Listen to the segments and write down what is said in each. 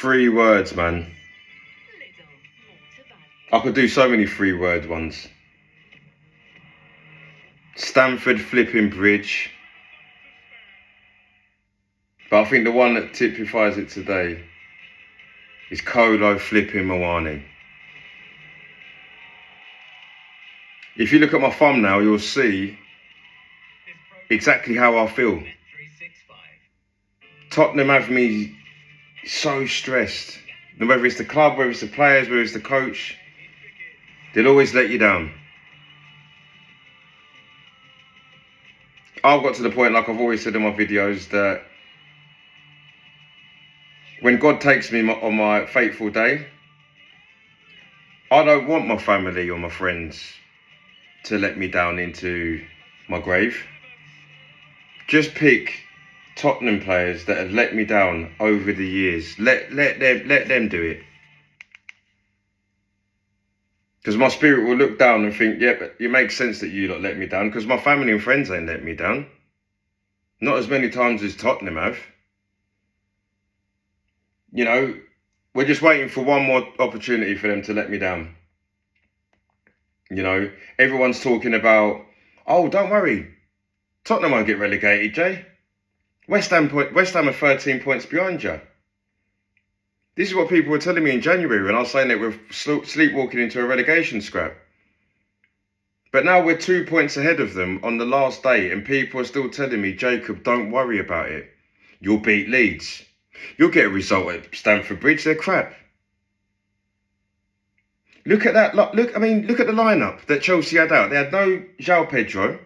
Three words, man. I could do so many three-word ones. Stamford flipping bridge. But I think the one that typifies it today is Kolo flipping Moani. If you look at my thumbnail, you'll see exactly how I feel. Tottenham have me so stressed. Whether it's the club, whether it's the players, whether it's the coach, they'll always let you down. I've got to the point, like I've always said in my videos, that when God takes me on my fateful day, I don't want my family or my friends to let me down into my grave. Just pick Tottenham players that have let me down over the years. Let them do it. Because my spirit will look down and think, yeah, but it makes sense that you lot let me down, because my family and friends ain't let me down. Not as many times as Tottenham have. You know, we're just waiting for one more opportunity for them to let me down. You know, everyone's talking about, oh, don't worry, Tottenham won't get relegated, Jay. West Ham are 13 points behind you. This is what people were telling me in January when I was saying that we're sleepwalking into a relegation scrap. But now we're 2 points ahead of them on the last day, and people are still telling me, Jacob, don't worry about it. You'll beat Leeds. You'll get a result at Stamford Bridge. They're crap. Look at that. Look at the lineup that Chelsea had out. They had no João Pedro.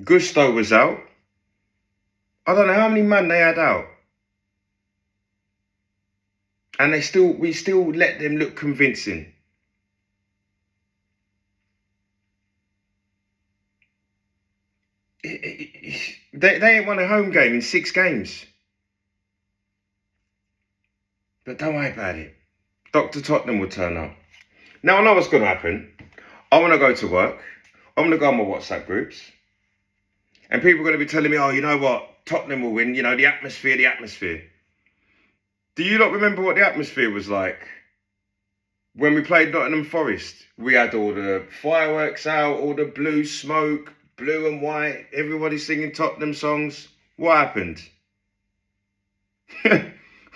Gusto was out. I don't know how many men they had out. And we still let them look convincing. They ain't won a home game in 6 games. But don't worry about it. Dr. Tottenham will turn up. Now I know what's going to happen. I want to go to work. I'm going to go on my WhatsApp groups. And people are going to be telling me, oh, you know what? Tottenham will win. You know, the atmosphere. Do you not remember what the atmosphere was like when we played Nottingham Forest? We had all the fireworks out, all the blue smoke, blue and white, everybody singing Tottenham songs. What happened?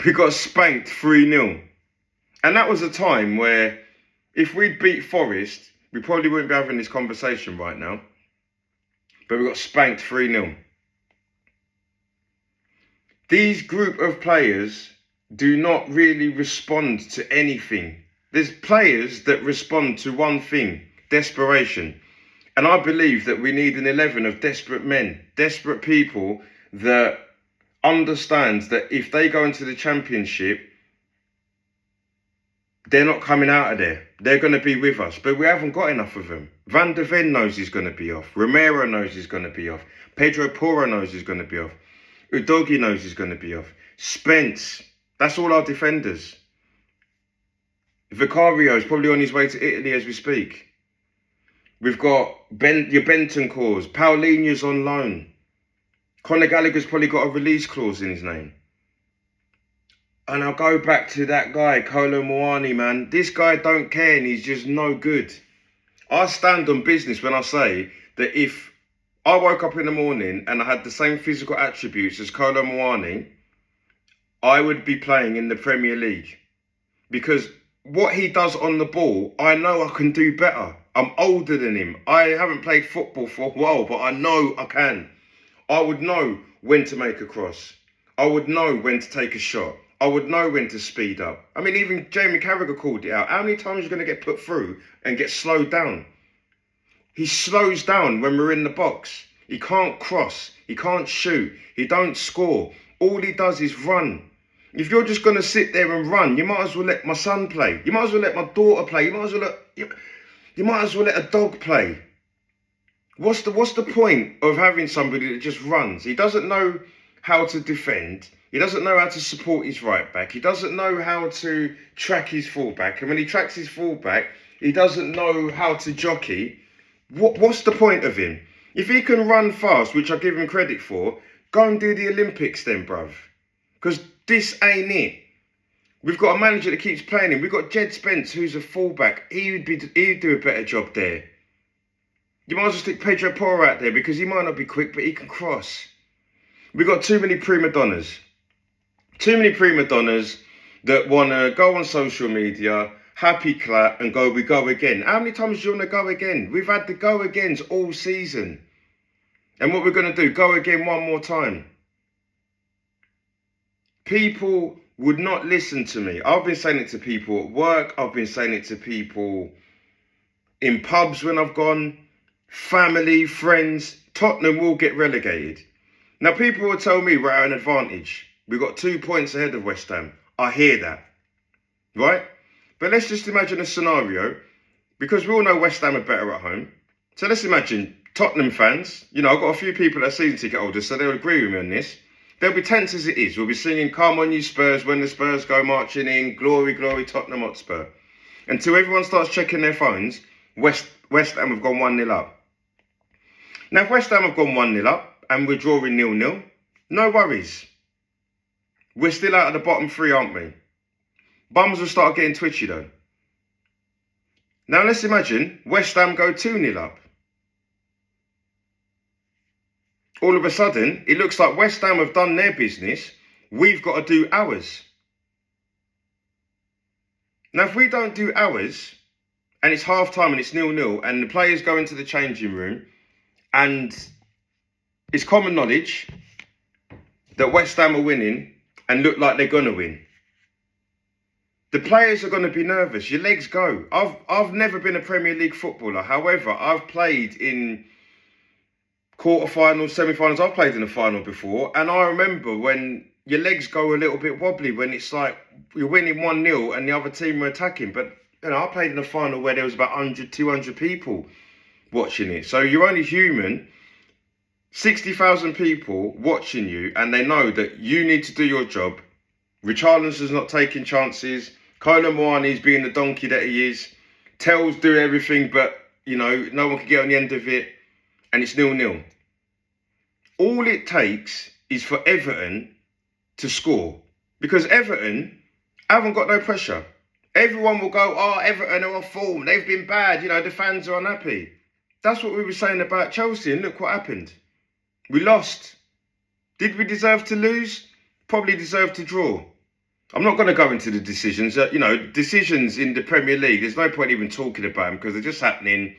We got spanked 3-0. And that was a time where if we'd beat Forest, we probably wouldn't be having this conversation right now. But we got spanked 3-0. These group of players do not really respond to anything. There's players that respond to one thing, desperation. And I believe that we need an 11 of desperate men, desperate people that understands that if they go into the Championship, they're not coming out of there. They're going to be with us. But we haven't got enough of them. Van de Ven knows he's going to be off. Romero knows he's going to be off. Pedro Porro knows he's going to be off. Udogie knows he's going to be off. Spence. That's all our defenders. Vicario is probably on his way to Italy as we speak. We've got your Bentancurs. Paulinho's on loan. Conor Gallagher's probably got a release clause in his name. And I'll go back to that guy, Kolo Muani, man. This guy don't care and he's just no good. I stand on business when I say that if I woke up in the morning and I had the same physical attributes as Kolo Muani, I would be playing in the Premier League. Because what he does on the ball, I know I can do better. I'm older than him. I haven't played football for a while, but I know I can. I would know when to make a cross. I would know when to take a shot. I would know when to speed up. I mean, even Jamie Carragher called it out. How many times are you going to get put through and get slowed down? He slows down when we're in the box. He can't cross. He can't shoot. He don't score. All he does is run. If you're just going to sit there and run, you might as well let my son play. You might as well let my daughter play. You might as well let a dog play. What's the point of having somebody that just runs? He doesn't know how to defend. He doesn't know how to support his right back. He doesn't know how to track his fullback. And when he tracks his fullback, he doesn't know how to jockey. What's the point of him? If he can run fast, which I give him credit for, go and do the Olympics then, bruv. Because this ain't it. We've got a manager that keeps playing him. We've got Jed Spence, who's a fullback. He'd do a better job there. You might as well stick Pedro Porro out there because he might not be quick, but he can cross. We've got too many prima donnas. Too many prima donnas that want to go on social media, happy clap, and go, we go again. How many times do you want to go again? We've had the go agains all season. And what we're going to do, go again one more time. People would not listen to me. I've been saying it to people at work. I've been saying it to people in pubs when I've gone. Family, friends. Tottenham will get relegated. Now, people will tell me we're at an advantage. We've got 2 points ahead of West Ham. I hear that. Right? But let's just imagine a scenario. Because we all know West Ham are better at home. So let's imagine Tottenham fans. You know, I've got a few people that are season ticket holders, so they'll agree with me on this. They'll be tense as it is. We'll be singing, come on you Spurs, when the Spurs go marching in, glory, glory, Tottenham Hotspur. Until everyone starts checking their phones, West Ham have gone 1-0 up. Now, if West Ham have gone 1-0 up and we're drawing 0-0, no worries. We're still out of the bottom three, aren't we? Bums will start getting twitchy though. Now, let's imagine West Ham go 2-0 up. All of a sudden, it looks like West Ham have done their business. We've got to do ours. Now, if we don't do ours, and it's half-time and it's 0-0, and the players go into the changing room, and it's common knowledge that West Ham are winning and look like they're going to win. The players are going to be nervous. Your legs go. I've never been a Premier League footballer. However, I've played in quarterfinals, semi-finals. I've played in a final before. And I remember when your legs go a little bit wobbly when it's like you're winning 1-0 and the other team are attacking. But, you know, I played in a final where there was about 100, 200 people watching it. So you're only human. 60,000 people watching you, and they know that you need to do your job. Richarlison's not taking chances. Kolo Muani's being the donkey that he is. Tell's do everything, but, you know, no one can get on the end of it. And it's 0-0. All it takes is for Everton to score. Because Everton haven't got no pressure. Everyone will go, oh, Everton are off form. They've been bad. You know, the fans are unhappy. That's what we were saying about Chelsea. And look what happened. We lost. Did we deserve to lose? Probably deserve to draw. I'm not going to go into the decisions. You know, decisions in the Premier League, there's no point even talking about them because they're just happening.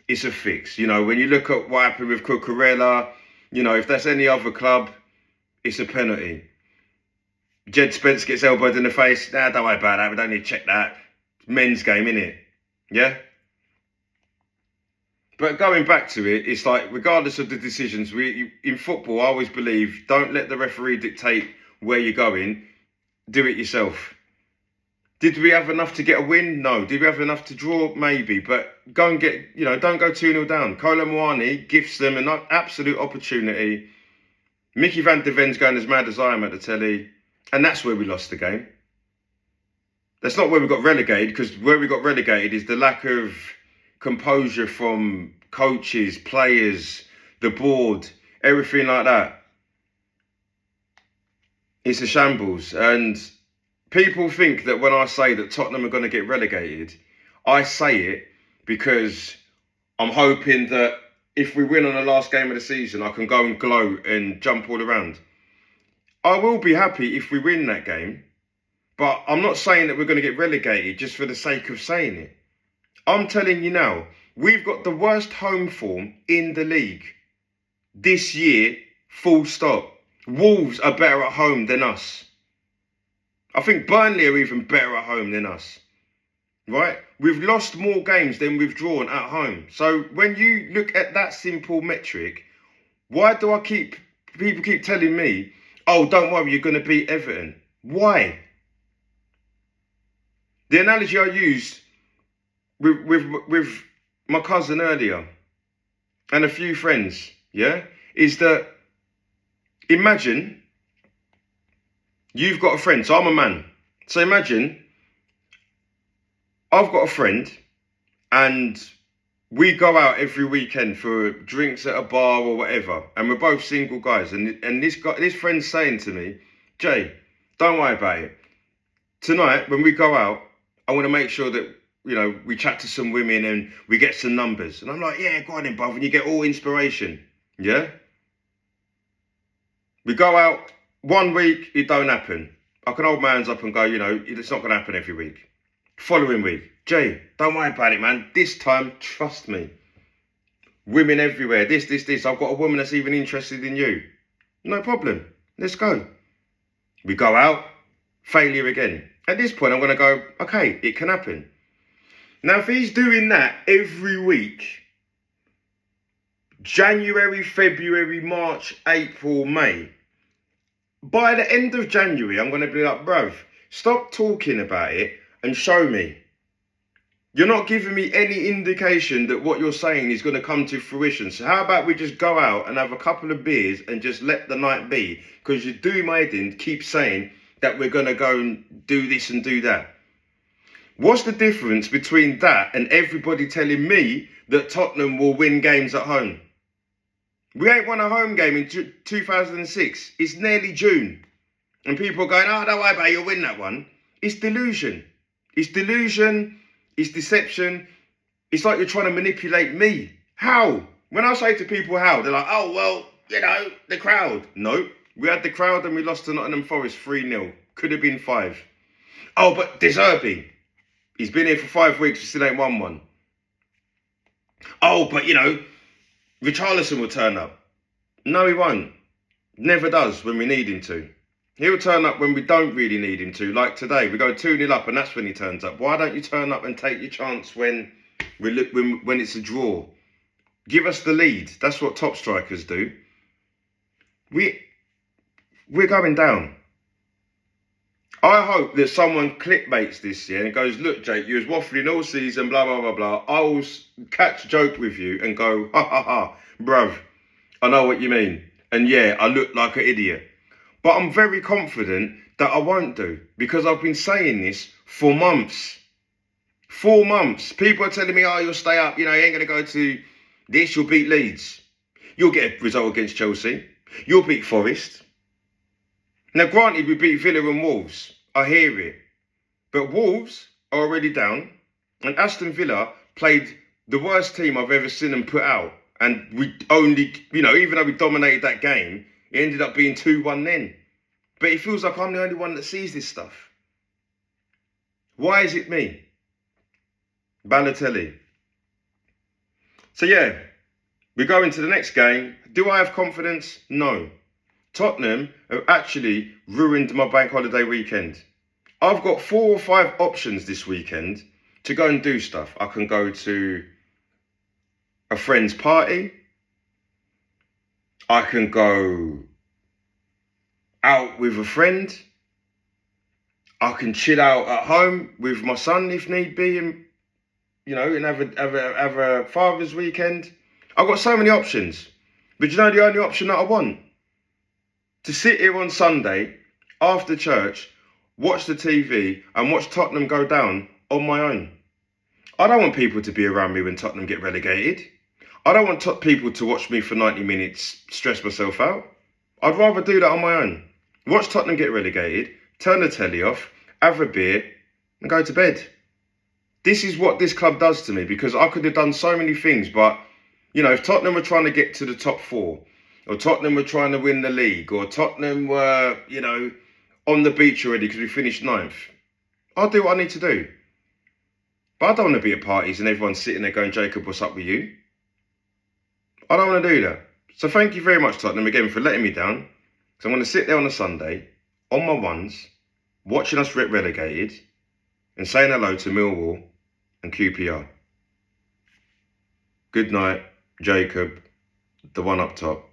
It's a fix. You know, when you look at what happened with Cucurella, you know, if that's any other club, it's a penalty. Jed Spence gets elbowed in the face. Nah, don't worry about that. We don't need to check that. It's men's game, innit? Yeah? But going back to it, it's like, regardless of the decisions, in football, I always believe, don't let the referee dictate where you're going. Do it yourself. Did we have enough to get a win? No. Did we have enough to draw? Maybe. But go and get, you know, don't go 2-0 down. Kolo Muani gives them an absolute opportunity. Mickey van der Ven's going as mad as I am at the telly. And that's where we lost the game. That's not where we got relegated, because where we got relegated is the lack of composure from coaches, players, the board, everything like that. It's a shambles. And people think that when I say that Tottenham are going to get relegated, I say it because I'm hoping that if we win on the last game of the season, I can go and gloat and jump all around. I will be happy if we win that game, but I'm not saying that we're going to get relegated just for the sake of saying it. I'm telling you now, we've got the worst home form in the league this year, full stop. Wolves are better at home than us. I think Burnley are even better at home than us. Right? We've lost more games than we've drawn at home. So when you look at that simple metric, why do people keep telling me, oh, don't worry, you're going to beat Everton? Why? The analogy I used with my cousin earlier and a few friends, yeah, is that imagine you've got a friend. So I'm a man. So imagine I've got a friend and we go out every weekend for drinks at a bar or whatever, and we're both single guys. And this friend's saying to me, Jay, don't worry about it. tonight, when we go out, I want to make sure that, we chat to some women and we get some numbers. And I'm like, yeah, go on then, bruv. And you get all inspiration. Yeah? We go out, 1 week, it don't happen. I can hold my hands up and go, it's not going to happen every week. Following week, Jay, don't worry about it, man. This time, trust me. Women everywhere, this. I've got a woman that's even interested in you. No problem. Let's go. We go out, failure again. At this point, I'm going to go, okay, it can happen. Now, if he's doing that every week, January, February, March, April, May, by the end of January, I'm going to be like, bruv, stop talking about it and show me. You're not giving me any indication that what you're saying is going to come to fruition. So how about we just go out and have a couple of beers and just let the night be? Because you do my head in, keep saying that we're going to go and do this and do that. What's the difference between that and everybody telling me that Tottenham will win games at home? We ain't won a home game in 2006. It's nearly June. And people are going, don't worry about it, you'll win that one. It's delusion. It's delusion. It's deception. It's like you're trying to manipulate me. How? When I say to people how, they're like, oh, well, the crowd. No, we had the crowd and we lost to Nottingham Forest 3-0. Could have been 5. Oh, but De Zerbi. He's been here for 5 weeks, we still ain't won one. Oh, but, Richarlison will turn up. No, he won't. Never does when we need him to. He'll turn up when we don't really need him to. Like today, we go 2-0 up and that's when he turns up. Why don't you turn up and take your chance when it's a draw? Give us the lead. That's what top strikers do. We're going down. I hope that someone clickbaits this year and goes, look, Jake, you was waffling all season, blah, blah, blah, blah. I will catch a joke with you and go, ha, ha, ha, bruv, I know what you mean. And yeah, I look like an idiot. But I'm very confident that I won't do because I've been saying this for months. 4 months. People are telling me, oh, you'll stay up. You ain't going to go to this. You'll beat Leeds. You'll get a result against Chelsea. You'll beat Forest. Now, granted, we beat Villa and Wolves. I hear it. But Wolves are already down. And Aston Villa played the worst team I've ever seen them put out. And we only, even though we dominated that game, it ended up being 2-1 then. But it feels like I'm the only one that sees this stuff. Why is it me? Balotelli. So yeah, we go into the next game. Do I have confidence? No. Tottenham have actually ruined my bank holiday weekend. I've got 4 or 5 options this weekend to go and do stuff. I can go to a friend's party. I can go out with a friend. I can chill out at home with my son if need be, and and have a father's weekend. I've got so many options. But the only option that I want? To sit here on Sunday after church, watch the TV and watch Tottenham go down on my own. I don't want people to be around me when Tottenham get relegated. I don't want people to watch me for 90 minutes, stress myself out. I'd rather do that on my own. Watch Tottenham get relegated, turn the telly off, have a beer and go to bed. This is what this club does to me because I could have done so many things, but, if Tottenham were trying to get to the top 4, or Tottenham were trying to win the league, or Tottenham were, on the beach already because we finished 9th, I'll do what I need to do. But I don't want to be at parties and everyone's sitting there going, Jacob, what's up with you? I don't want to do that. So thank you very much, Tottenham, again, for letting me down. So I'm going to sit there on a Sunday, on my ones, watching us get relegated, and saying hello to Millwall and QPR. Good night, Jacob, the one up top.